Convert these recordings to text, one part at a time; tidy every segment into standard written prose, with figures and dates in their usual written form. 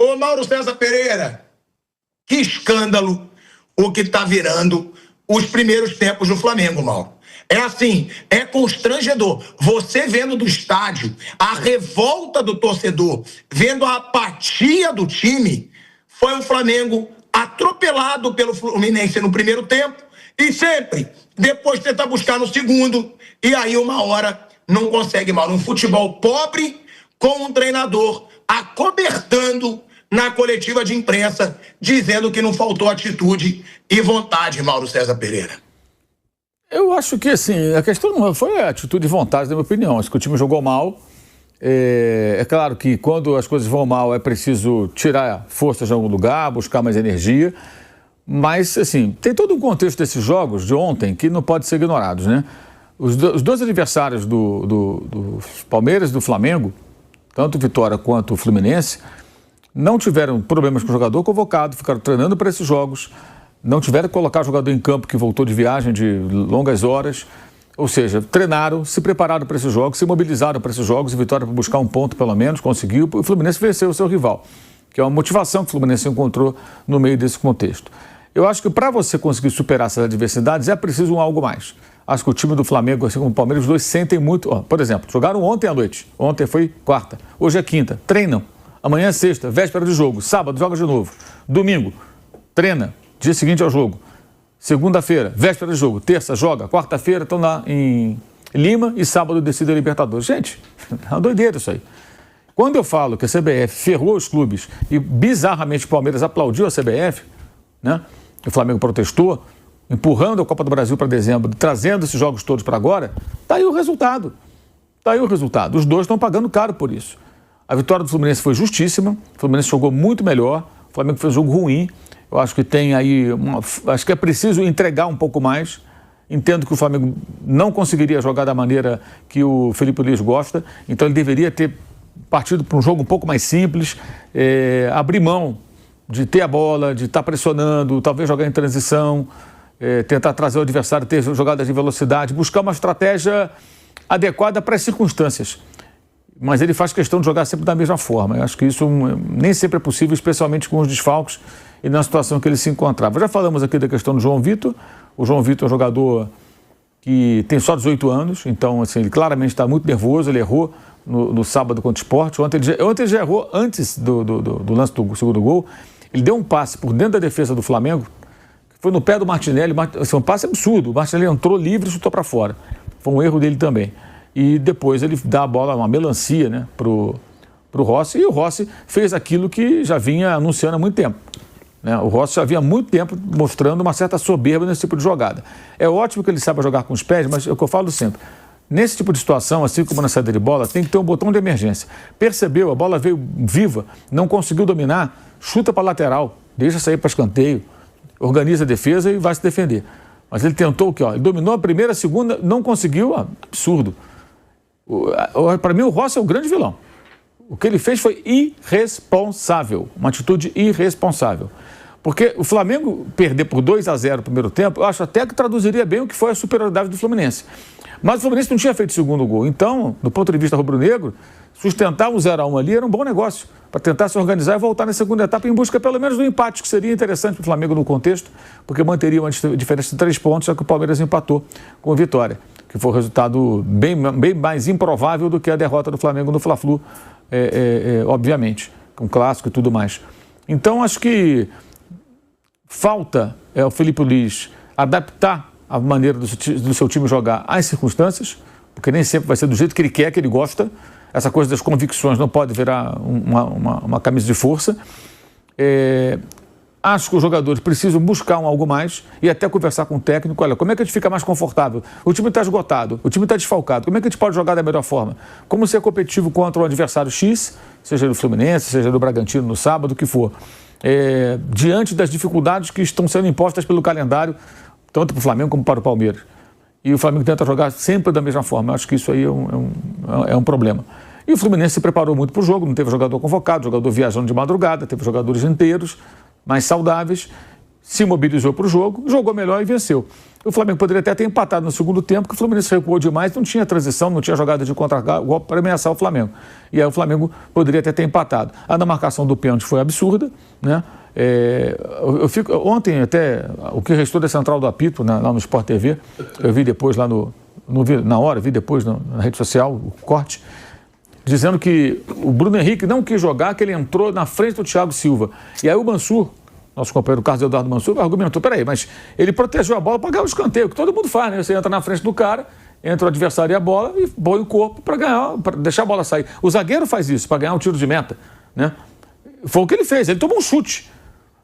Ô, Mauro César Pereira, que escândalo o que está virando os primeiros tempos do Flamengo, Mauro. É assim, é constrangedor. Você vendo do estádio a revolta do torcedor, vendo a apatia do time, foi o Flamengo atropelado pelo Fluminense no primeiro tempo e sempre depois tenta buscar no segundo e aí uma hora não consegue, Mauro. Um futebol pobre com um treinador acobertando na coletiva de imprensa, dizendo que não faltou atitude e vontade, Mauro César Pereira. Eu acho que, assim, a questão não foi a atitude e vontade, na minha opinião. Acho que o time jogou mal. É claro que quando as coisas vão mal é preciso tirar forças de algum lugar, buscar mais energia. Mas, assim, tem todo um contexto desses jogos de ontem que não pode ser ignorados, né? Os dois adversários do Palmeiras e do Flamengo, tanto o Vitória quanto o Fluminense, não tiveram problemas com o jogador convocado, ficaram treinando para esses jogos, não tiveram que colocar o jogador em campo que voltou de viagem de longas horas, ou seja, treinaram, se prepararam para esses jogos, se mobilizaram para esses jogos, o Vitória para buscar um ponto pelo menos, conseguiu, o Fluminense venceu o seu rival, que é uma motivação que o Fluminense encontrou no meio desse contexto. Eu acho que para você conseguir superar essas adversidades é preciso algo mais. Acho que o time do Flamengo, assim como o Palmeiras, os dois sentem muito. Por exemplo, jogaram ontem à noite, ontem foi quarta, hoje é quinta, treinam. Amanhã é sexta, véspera de jogo. Sábado, joga de novo. Domingo, treina. Dia seguinte ao jogo. Segunda-feira, véspera de jogo. Terça, joga. Quarta-feira, estão lá em Lima e sábado decide a Libertadores. Gente, é uma doideira isso aí. Quando eu falo que a CBF ferrou os clubes e bizarramente o Palmeiras aplaudiu a CBF, né? O Flamengo protestou, empurrando a Copa do Brasil para dezembro, trazendo esses jogos todos para agora, tá aí o resultado. Tá aí o resultado. Os dois estão pagando caro por isso. A vitória do Fluminense foi justíssima, o Fluminense jogou muito melhor, o Flamengo fez um jogo ruim, eu acho que tem aí, acho que é preciso entregar um pouco mais, entendo que o Flamengo não conseguiria jogar da maneira que o Felipe Luiz gosta, então ele deveria ter partido para um jogo um pouco mais simples, abrir mão de ter a bola, de estar pressionando, talvez jogar em transição, tentar trazer o adversário, ter jogadas de velocidade, buscar uma estratégia adequada para as circunstâncias. Mas ele faz questão de jogar sempre da mesma forma. Eu acho que isso nem sempre é possível, especialmente com os desfalques e na situação que ele se encontrava. Já falamos aqui da questão do João Vitor. O João Vitor é um jogador que tem só 18 anos, então assim, ele claramente está muito nervoso, ele errou no sábado contra o Sport. Ontem ele já errou antes do lance do segundo gol. Ele deu um passe por dentro da defesa do Flamengo, que foi no pé do Martinelli, assim, um passe absurdo. O Martinelli entrou livre e chutou para fora. Foi um erro dele também. E depois ele dá a bola, uma melancia, né, pro Rossi, e o Rossi fez aquilo que já vinha anunciando há muito tempo. Né? O Rossi já vinha há muito tempo mostrando uma certa soberba nesse tipo de jogada. É ótimo que ele saiba jogar com os pés, mas é o que eu falo sempre. Nesse tipo de situação, assim como na saída de bola, tem que ter um botão de emergência. Percebeu, a bola veio viva, não conseguiu dominar, chuta para a lateral, deixa sair para escanteio, organiza a defesa e vai se defender. Mas ele tentou o quê? Ele dominou a primeira, a segunda, não conseguiu, absurdo. Para mim, o Rossi é o grande vilão. O que ele fez foi irresponsável, uma atitude irresponsável. Porque o Flamengo perder por 2-0 no primeiro tempo, eu acho até que traduziria bem o que foi a superioridade do Fluminense. Mas o Fluminense não tinha feito o segundo gol. Então, do ponto de vista rubro-negro, sustentar um 0-1 ali era um bom negócio, para tentar se organizar e voltar na segunda etapa em busca pelo menos do empate, que seria interessante para o Flamengo no contexto, porque manteria uma diferença de 3 pontos, já que o Palmeiras empatou com a vitória, que foi um resultado bem mais improvável do que a derrota do Flamengo no Fla-Flu, obviamente, com clássico e tudo mais. Então, acho que falta o Felipe Luiz adaptar a maneira do seu time jogar às circunstâncias, porque nem sempre vai ser do jeito que ele quer, que ele gosta. Essa coisa das convicções não pode virar uma camisa de força. Acho que os jogadores precisam buscar algo mais e até conversar com o técnico. Olha, como é que a gente fica mais confortável? O time está esgotado, o time está desfalcado. Como é que a gente pode jogar da melhor forma? Como ser competitivo contra um adversário X, seja do Fluminense, seja do Bragantino no sábado, o que for. Diante das dificuldades que estão sendo impostas pelo calendário, tanto para o Flamengo como para o Palmeiras. E o Flamengo tenta jogar sempre da mesma forma. Eu acho que isso aí é um problema. E o Fluminense se preparou muito para o jogo, não teve jogador convocado, jogador viajando de madrugada, teve jogadores inteiros, mais saudáveis, se mobilizou para o jogo, jogou melhor e venceu. O Flamengo poderia até ter empatado no segundo tempo, porque o Fluminense recuou demais, não tinha transição, não tinha jogada de contra-golpe para ameaçar o Flamengo. E aí o Flamengo poderia até ter empatado. A marcação do pênalti foi absurda, né? Ontem até, o que restou da central do apito, lá no Sport TV, eu vi depois lá vi depois na rede social, o corte, dizendo que o Bruno Henrique não quis jogar, que ele entrou na frente do Thiago Silva. E aí o Mansur, nosso companheiro Carlos Eduardo Mansur, argumentou, peraí, mas ele protegeu a bola para ganhar o escanteio, que todo mundo faz, né? Você entra na frente do cara, entra o adversário e a bola e põe o corpo para ganhar, para deixar a bola sair. O zagueiro faz isso, para ganhar um tiro de meta, né? Foi o que ele fez, ele tomou um chute.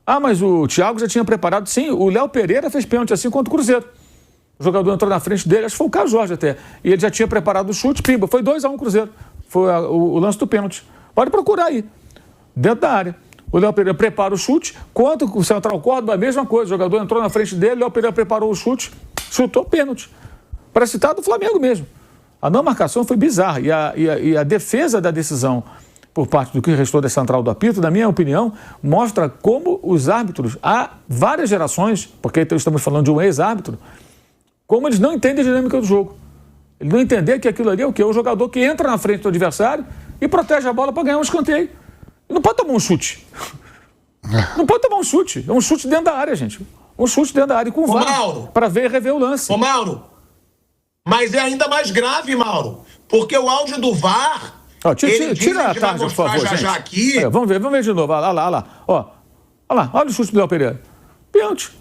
Ah, mas o Thiago já tinha preparado, sim, o Léo Pereira fez pênalti assim contra o Cruzeiro. O jogador entrou na frente dele, acho que foi o Carlos Jorge até, e ele já tinha preparado o chute, pimba, foi 2-1 Cruzeiro. Foi o lance do pênalti. Pode procurar aí, dentro da área. O Léo Pereira prepara o chute, quanto o Central Córdoba, a mesma coisa. O jogador entrou na frente dele, o Léo Pereira preparou o chute, chutou pênalti. Para citar do Flamengo mesmo. A não marcação foi bizarra. E a defesa da decisão por parte do que restou da central do apito, na minha opinião, mostra como os árbitros, há várias gerações, porque então estamos falando de um ex-árbitro, como eles não entendem a dinâmica do jogo. Ele não entender que aquilo ali é o quê? É o jogador que entra na frente do adversário e protege a bola para ganhar um escanteio. Não pode tomar um chute. Não pode tomar um chute. É um chute dentro da área, gente. Um chute dentro da área com o VAR para ver e rever o lance. Ô, Mauro, mas é ainda mais grave, Mauro, porque o áudio do VAR... Ó, tira a tarde, por favor, gente. Aqui. Vamos ver de novo. Olha lá. Ó, olha o chute do Léo Pereira. Pênalti.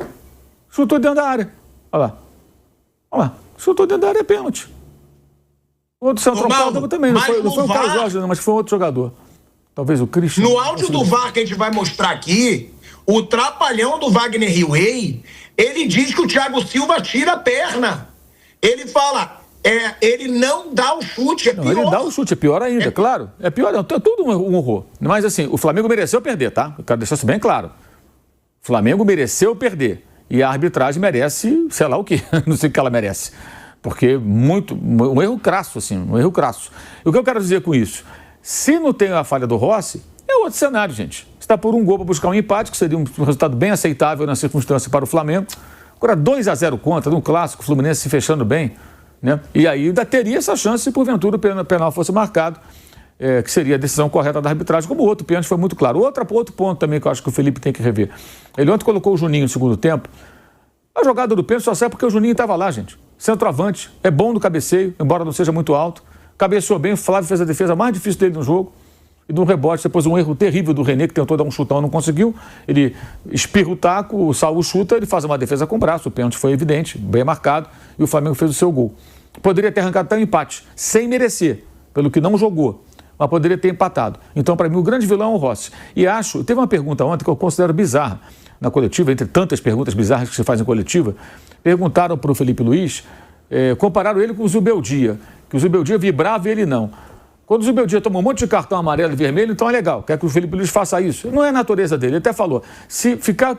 Chutou dentro da área. Olha lá. Chutou dentro da área, é pênalti. O outro Central Córdoba também. Não foi o Carlos Jorge, não, mas foi outro jogador. Talvez o Christian. No áudio do VAR que a gente vai mostrar aqui, o trapalhão do Wagner Riway, ele diz que o Thiago Silva tira a perna. Ele fala, ele não dá o chute, é pior. Não, ele dá o chute, é pior ainda, claro. É pior, é tudo um horror. Mas assim, o Flamengo mereceu perder, tá? Eu quero deixar isso bem claro. O Flamengo mereceu perder. E a arbitragem merece, sei lá o quê, não sei o que ela merece. Porque um erro crasso, assim, um erro crasso. E o que eu quero dizer com isso? Se não tem a falha do Rossi, é outro cenário, gente. Está por um gol para buscar um empate, que seria um resultado bem aceitável na circunstância para o Flamengo. Agora 2-0 contra, num clássico, o Fluminense se fechando bem, né? E aí ainda teria essa chance se porventura o penal fosse marcado, que seria a decisão correta da arbitragem, como o outro pênalti foi muito claro. Outro ponto também que eu acho que o Felipe tem que rever. Ele ontem colocou o Juninho no segundo tempo. A jogada do pênalti só serve porque o Juninho estava lá, gente. Centroavante, é bom no cabeceio, embora não seja muito alto. Cabeceou bem, o Flávio fez a defesa mais difícil dele no jogo. E no rebote, depois um erro terrível do René, que tentou dar um chutão e não conseguiu. Ele espirra o taco, o Saúl chuta, ele faz uma defesa com o braço. O pênalti foi evidente, bem marcado, e o Flamengo fez o seu gol. Poderia ter arrancado até um empate, sem merecer, pelo que não jogou. Mas poderia ter empatado. Então, para mim, o grande vilão é o Rossi. E teve uma pergunta ontem que eu considero bizarra na coletiva, entre tantas perguntas bizarras que se fazem em coletiva. Perguntaram para o Felipe Luiz, compararam ele com o Zubeldia, que o Zubeldia vibrava e ele não. Quando o Zubeldia toma um monte de cartão amarelo e vermelho, então é legal, quer que o Felipe Luiz faça isso. Não é a natureza dele, ele até falou, se ficar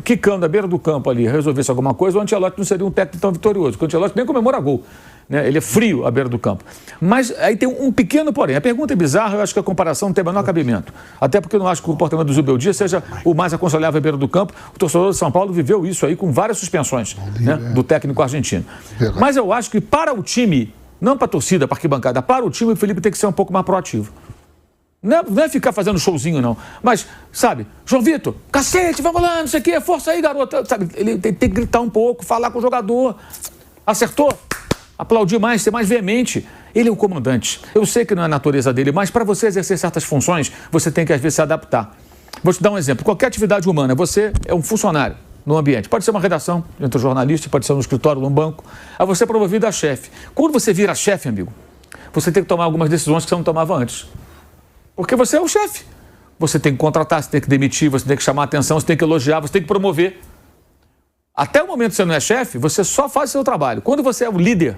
quicando à beira do campo ali, resolvesse alguma coisa, o Ancelotti não seria um técnico tão vitorioso, porque o Ancelotti nem comemora gol, né? Ele é frio à beira do campo. Mas aí tem um pequeno porém, a pergunta é bizarra, eu acho que a comparação não tem o menor cabimento, até porque eu não acho que o comportamento do Zubeldia seja o mais aconselhável à beira do campo. O torcedor de São Paulo viveu isso aí com várias suspensões, né, do técnico argentino. Mas eu acho que para o time, não para a torcida, para a arquibancada, para o time, o Felipe tem que ser um pouco mais proativo. Não é ficar fazendo showzinho, não. Mas, sabe, João Vitor, cacete, vamos lá, não sei o quê, força aí, garoto. Sabe, ele tem que gritar um pouco, falar com o jogador. Acertou? Aplaudir mais, ser mais veemente. Ele é o comandante. Eu sei que não é a natureza dele, mas para você exercer certas funções, você tem que, às vezes, se adaptar. Vou te dar um exemplo. Qualquer atividade humana, você é um funcionário no ambiente. Pode ser uma redação, entre os jornalistas, pode ser no escritório, num banco. Aí você é promovido a chefe. Quando você vira chefe, amigo, você tem que tomar algumas decisões que você não tomava antes. Porque você é o chefe. Você tem que contratar, você tem que demitir, você tem que chamar a atenção, você tem que elogiar, você tem que promover. Até o momento que você não é chefe, você só faz o seu trabalho. Quando você é o líder,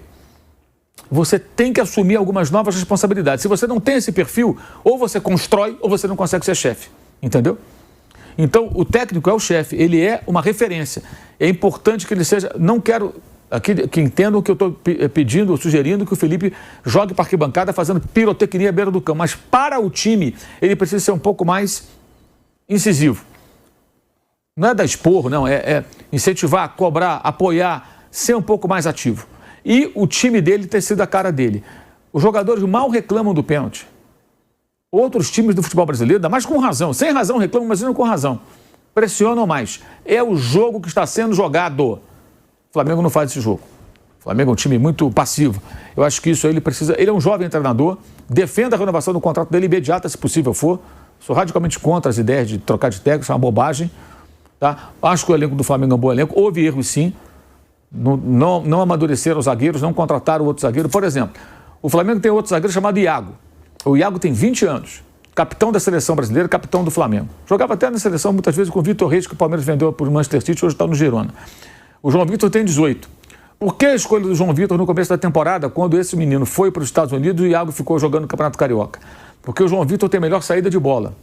você tem que assumir algumas novas responsabilidades. Se você não tem esse perfil, ou você constrói, ou você não consegue ser chefe. Entendeu? Então, o técnico é o chefe, ele é uma referência. É importante que ele seja... Não quero aqui que entendam que eu estou pedindo, sugerindo que o Felipe jogue para a arquibancada fazendo pirotecnia à beira do campo. Mas para o time, ele precisa ser um pouco mais incisivo. Não é dar esporro, não. É incentivar, cobrar, apoiar, ser um pouco mais ativo. E o time dele ter sido a cara dele. Os jogadores mal reclamam do pênalti. Outros times do futebol brasileiro, ainda mais com razão. Sem razão reclamam, mas não com razão. Pressionam mais. É o jogo que está sendo jogado. O Flamengo não faz esse jogo. O Flamengo é um time muito passivo. Eu acho que isso aí ele precisa... Ele é um jovem treinador. Defenda a renovação do contrato dele imediata, se possível for. Sou radicalmente contra as ideias de trocar de técnico. Isso é uma bobagem. Tá? Acho que o elenco do Flamengo é um bom elenco. Houve erros, sim. Não amadureceram os zagueiros, não contrataram outro zagueiro. Por exemplo, o Flamengo tem outro zagueiro chamado Iago. O Iago tem 20 anos, capitão da seleção brasileira, capitão do Flamengo. Jogava até na seleção muitas vezes com o Vitor Reis, que o Palmeiras vendeu para o Manchester City, hoje está no Girona. O João Vitor tem 18. Por que a escolha do João Vitor no começo da temporada, quando esse menino foi para os Estados Unidos e o Iago ficou jogando no Campeonato Carioca? Porque o João Vitor tem melhor saída de bola.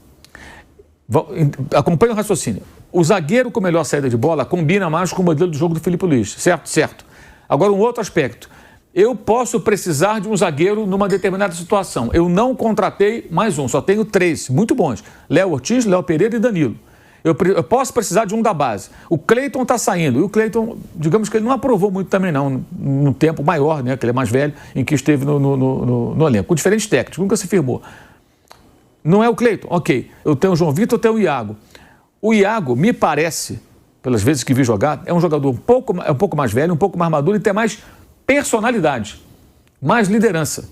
Acompanhe o raciocínio. O zagueiro com melhor saída de bola combina mais com o modelo do jogo do Filipe Luís, certo? Certo. Agora, um outro aspecto. Eu posso precisar de um zagueiro numa determinada situação. Eu não contratei mais um, só tenho 3 muito bons. Léo Ortiz, Léo Pereira e Danilo. Eu posso precisar de um da base. O Cleiton está saindo. E o Cleiton, digamos que ele não aprovou muito também não, num tempo maior, né, que ele é mais velho, em que esteve no elenco. Com diferentes técnicos, nunca se firmou. Não é o Cleiton, ok. Eu tenho o João Vitor, eu tenho o Iago. O Iago, me parece, pelas vezes que vi jogar, é um jogador um pouco mais velho, um pouco mais maduro e tem mais personalidade, mais liderança.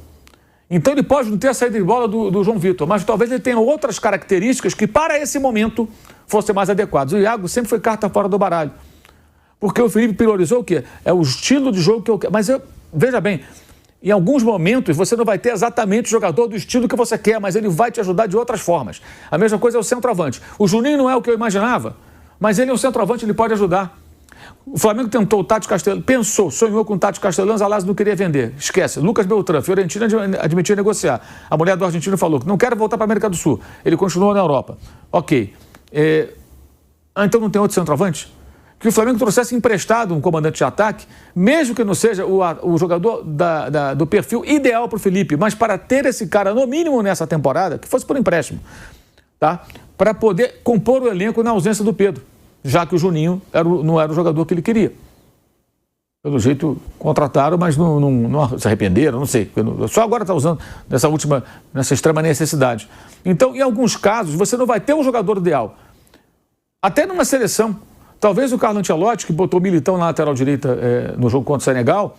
Então ele pode não ter a saída de bola do João Vitor, mas talvez ele tenha outras características que para esse momento fossem mais adequadas. O Iago sempre foi carta fora do baralho. Porque o Felipe priorizou o quê? É o estilo de jogo que eu quero. Mas veja bem, em alguns momentos você não vai ter exatamente o jogador do estilo que você quer, mas ele vai te ajudar de outras formas. A mesma coisa é o centroavante. O Juninho não é o que eu imaginava, mas ele é um centroavante, ele pode ajudar. O Flamengo tentou o Tati Castellanos, pensou, sonhou com o Tati Castellanos, a Lazio não queria vender. Esquece. Lucas Beltrán, Fiorentina admitia negociar. A mulher do argentino falou que não quer voltar para a América do Sul. Ele continuou na Europa. Ok. Então não tem outro centroavante? Que o Flamengo trouxesse emprestado um comandante de ataque, mesmo que não seja o jogador do perfil ideal para o Felipe, mas para ter esse cara, no mínimo nessa temporada, que fosse por empréstimo, tá? Para poder compor o elenco na ausência do Pedro, já que o Juninho não era o jogador que ele queria. Pelo jeito, contrataram, mas não se arrependeram, não sei. Só agora está usando nessa extrema necessidade. Então, em alguns casos, você não vai ter um jogador ideal. Até numa seleção. Talvez o Carlo Ancelotti, que botou o Militão na lateral direita no jogo contra o Senegal,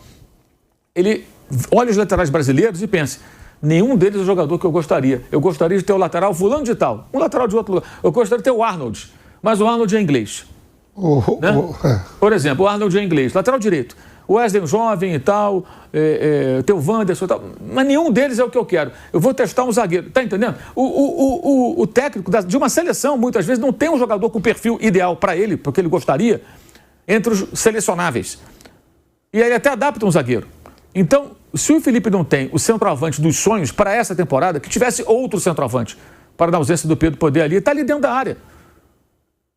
ele olha os laterais brasileiros e pensa, nenhum deles é o jogador que eu gostaria. Eu gostaria de ter o lateral fulano de tal, um lateral de outro lugar. Eu gostaria de ter o Arnold, mas o Arnold é inglês. Né? Por exemplo, o Arnold é inglês, lateral direito. O Wesley jovem e tal, tem o Wanderson e tal, mas nenhum deles é o que eu quero. Eu vou testar um zagueiro, tá entendendo? O técnico de uma seleção, muitas vezes, não tem um jogador com perfil ideal para ele, porque ele gostaria, entre os selecionáveis. E aí ele até adapta um zagueiro. Então, se o Felipe não tem o centroavante dos sonhos para essa temporada, que tivesse outro centroavante, para na ausência do Pedro poder ali, está ali dentro da área.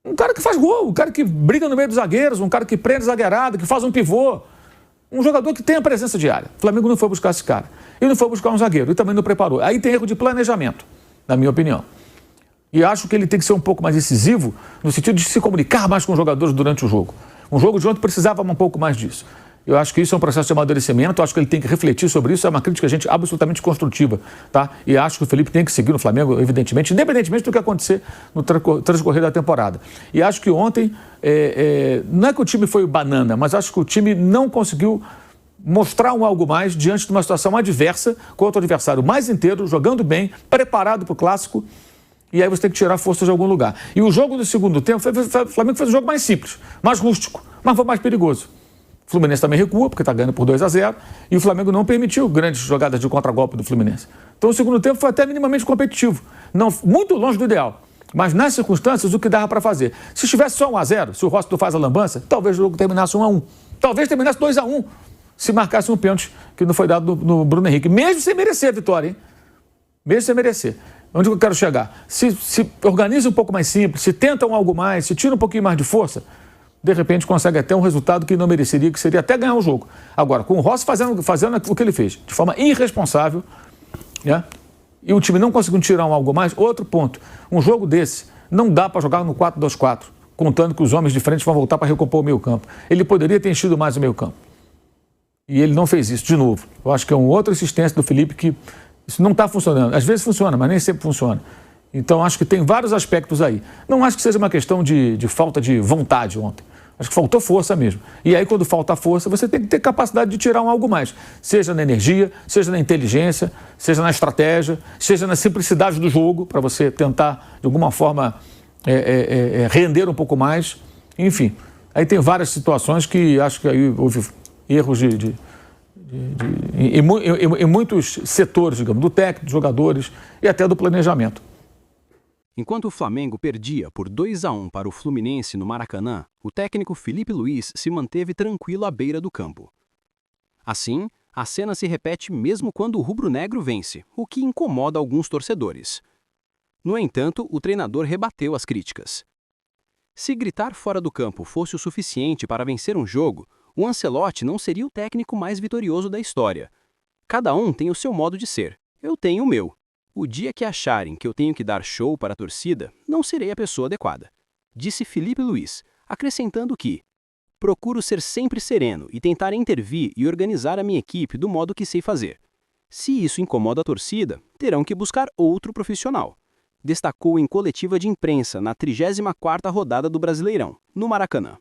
Um cara que faz gol, um cara que briga no meio dos zagueiros, um cara que prende zagueirada, que faz um pivô. Um jogador que tem a presença diária. O Flamengo não foi buscar esse cara. E não foi buscar um zagueiro. E também não preparou. Aí tem erro de planejamento, na minha opinião. E acho que ele tem que ser um pouco mais decisivo no sentido de se comunicar mais com os jogadores durante o jogo. Um jogo de ontem precisava um pouco mais disso. Eu acho que isso é um processo de amadurecimento, acho que ele tem que refletir sobre isso, é uma crítica, gente, absolutamente construtiva, tá? E acho que o Felipe tem que seguir no Flamengo, evidentemente, independentemente do que acontecer no transcorrer da temporada. E acho que ontem, não é que o time foi banana, mas acho que o time não conseguiu mostrar algo mais diante de uma situação adversa, contra o adversário mais inteiro, jogando bem, preparado para o clássico, e aí você tem que tirar força de algum lugar. E o jogo do segundo tempo, o Flamengo fez um jogo mais simples, mais rústico, mas foi mais perigoso. O Fluminense também recua, porque está ganhando por 2-0, e o Flamengo não permitiu grandes jogadas de contragolpe do Fluminense. Então o segundo tempo foi até minimamente competitivo, não, muito longe do ideal, mas nas circunstâncias o que dava para fazer. Se estivesse só 1-0, se o Rossi faz a lambança, talvez o jogo terminasse 1-1, talvez terminasse 2-1, se marcasse um pênalti que não foi dado no Bruno Henrique, mesmo sem merecer a vitória, hein? Mesmo sem merecer. Onde eu quero chegar? Se organiza um pouco mais simples, se tentam algo mais, se tira um pouquinho mais de força, de repente consegue até um resultado que não mereceria, que seria até ganhar o jogo. Agora, com o Rossi fazendo o que ele fez, de forma irresponsável, né? E o time não conseguindo tirar algo mais, outro ponto, um jogo desse não dá para jogar no 4-2-4, contando que os homens de frente vão voltar para recompor o meio-campo. Ele poderia ter enchido mais o meio-campo. E ele não fez isso de novo. Eu acho que é uma outra insistência do Felipe que isso não está funcionando. Às vezes funciona, mas nem sempre funciona. Então, acho que tem vários aspectos aí. Não acho que seja uma questão de falta de vontade ontem. Acho que faltou força mesmo. E aí, quando falta força, você tem que ter capacidade de tirar algo mais. Seja na energia, seja na inteligência, seja na estratégia, seja na simplicidade do jogo, para você tentar, de alguma forma, render um pouco mais. Enfim, aí tem várias situações que acho que aí houve erros em muitos setores, digamos, do técnico, dos jogadores e até do planejamento. Enquanto o Flamengo perdia por 2-1 para o Fluminense no Maracanã, o técnico Felipe Luiz se manteve tranquilo à beira do campo. Assim, a cena se repete mesmo quando o rubro-negro vence, o que incomoda alguns torcedores. No entanto, o treinador rebateu as críticas. Se gritar fora do campo fosse o suficiente para vencer um jogo, o Ancelotti não seria o técnico mais vitorioso da história. Cada um tem o seu modo de ser, eu tenho o meu. O dia que acharem que eu tenho que dar show para a torcida, não serei a pessoa adequada, disse Felipe Luiz, acrescentando que procuro ser sempre sereno e tentar intervir e organizar a minha equipe do modo que sei fazer. Se isso incomoda a torcida, terão que buscar outro profissional. Destacou em coletiva de imprensa na 34ª rodada do Brasileirão, no Maracanã.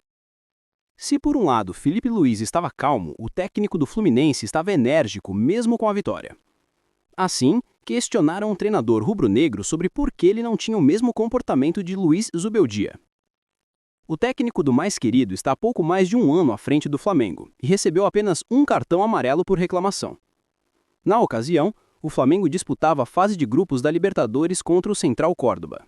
Se por um lado Felipe Luiz estava calmo, o técnico do Fluminense estava enérgico mesmo com a vitória. Assim, questionaram o treinador rubro-negro sobre por que ele não tinha o mesmo comportamento de Luiz Zubeldia. O técnico do mais querido está há pouco mais de um ano à frente do Flamengo e recebeu apenas um cartão amarelo por reclamação. Na ocasião, o Flamengo disputava a fase de grupos da Libertadores contra o Central Córdoba.